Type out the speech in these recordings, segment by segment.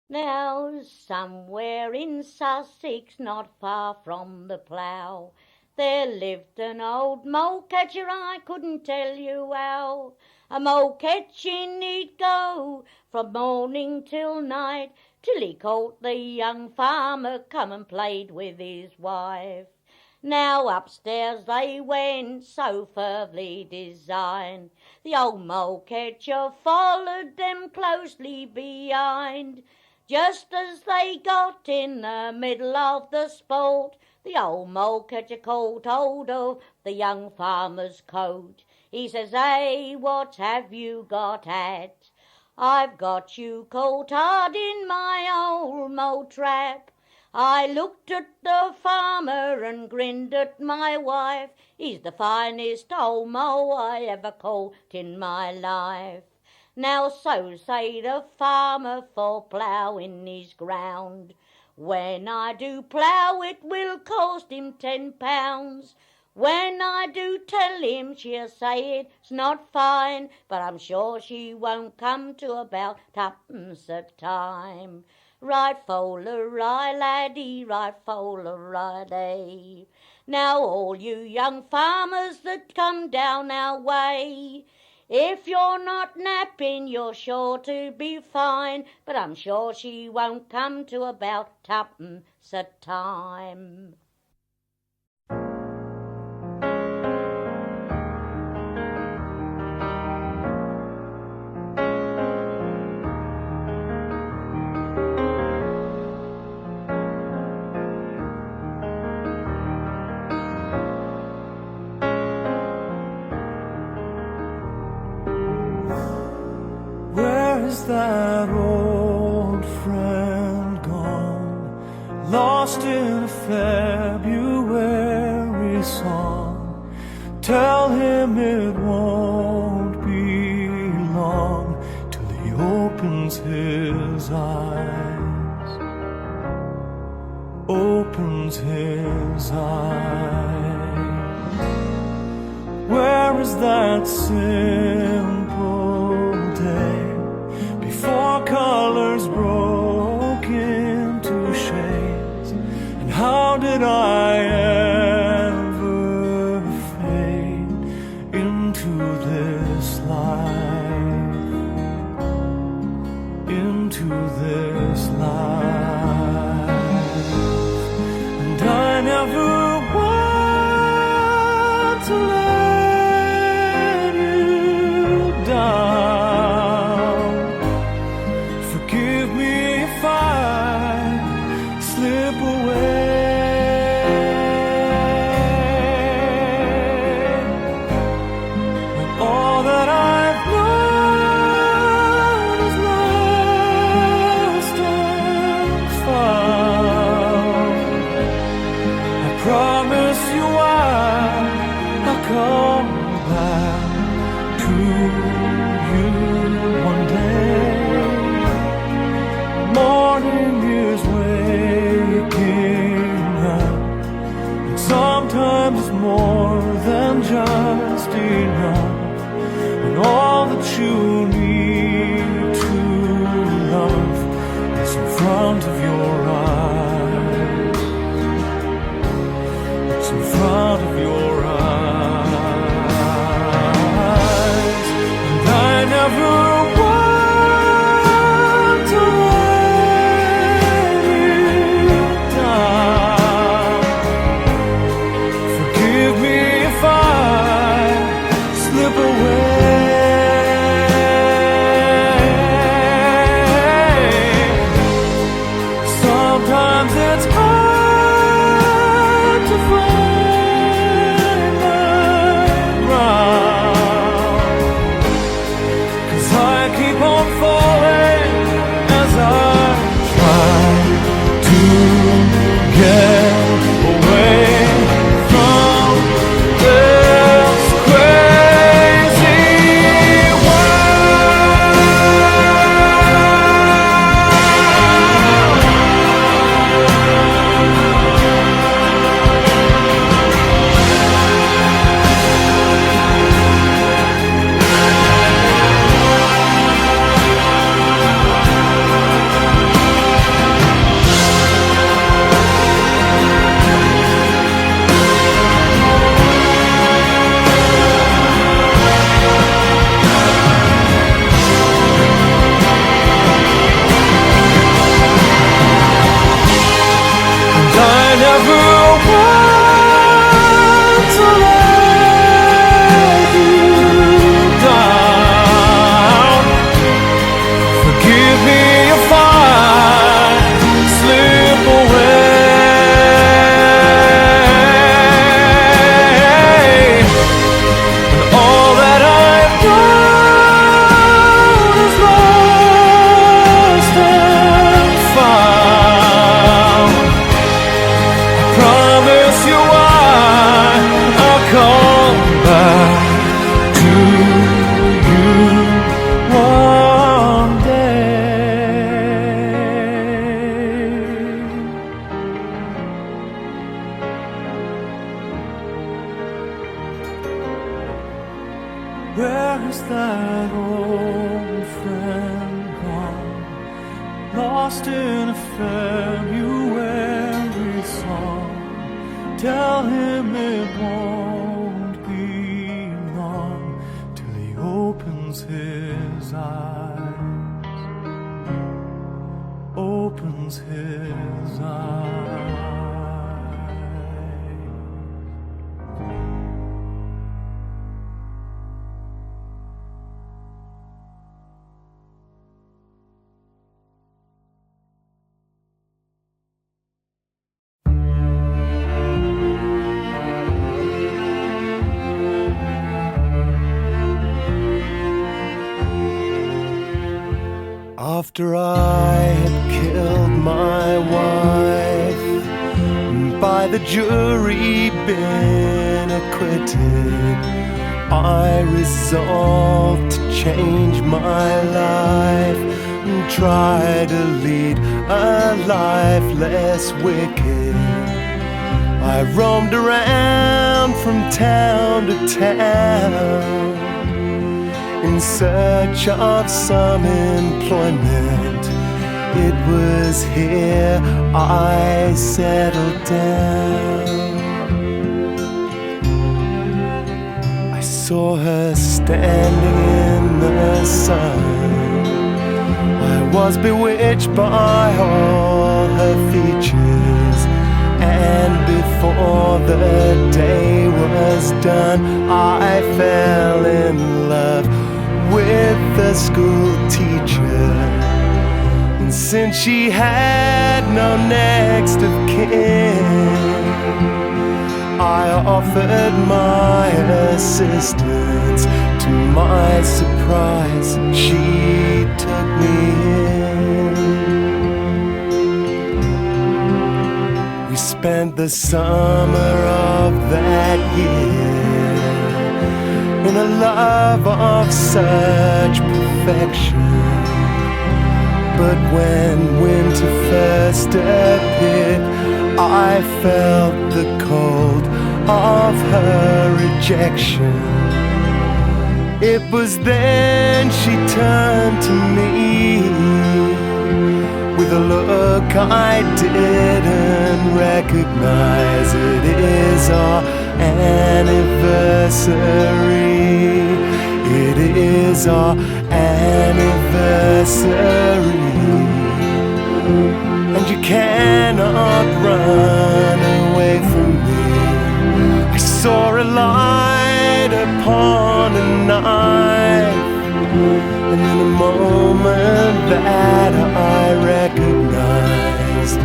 Now, somewhere in Sussex, not far from the plough, there lived an old Molecatcher, I couldn't tell you how. A mole-catching he'd go from morning till night, till he caught the young farmer come and played with his wife. Now upstairs they went, so fervently designed, the old Molecatcher followed them closely behind. Just as they got in the middle of the sport, the old Molecatcher caught hold of the young farmer's coat. He says, "Hey, what have you got at? I've got you caught hard in my old mole trap." I looked at the farmer and grinned at my wife. He's the finest old mole I ever caught in my life. Now so say the farmer for ploughing his ground. When I do plough it will cost him £10. When I do tell him she'll say it's not fine, but I'm sure she won't come to about twopence a time. Right foal-a-rye, laddie, right foal-a-rye. Now all you young farmers that come down our way, if you're not napping, you're sure to be fine, but I'm sure she won't come to about twopence a time. Where's that old friend gone, lost in a February song? Tell him it won't be long till he opens his eyes, opens his eyes. Where is that simple day before colors broke into shades? And how did I ever fade into this life, into this life? And I never want to let you down. Forgive me if I slip away, when all that I've known is lost and found. I promise you I'll come back to you one day. Morning is waking up, and sometimes it's more than just enough, and all that you need to love is in front of your eyes, it's in front of your eyes. And I never want to let you down. Forgive me if I slip away. So Where's that old friend gone? Lost in a February song. Tell him it won't be long till he opens his eyes. Opens his eyes. After I had killed my wife, by the jury been acquitted, I resolved to change my life and try to lead a life less wicked. I roamed around from town to town in search of some employment. It was here I settled down. I saw her standing in the sun. I was bewitched by all her features, and before the day was done, I fell in love with the school teacher. And since she had no next of kin, I offered my assistance. To my surprise, she took me in. We spent the summer of that year in a love of such perfection. But when winter first appeared, I felt the cold of her rejection. It was then she turned to me with a look I didn't recognize. It is our anniversary. It is our anniversary. And you cannot run away from me. I saw a light upon a knife, and in a moment that I recognized,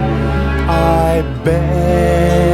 I begged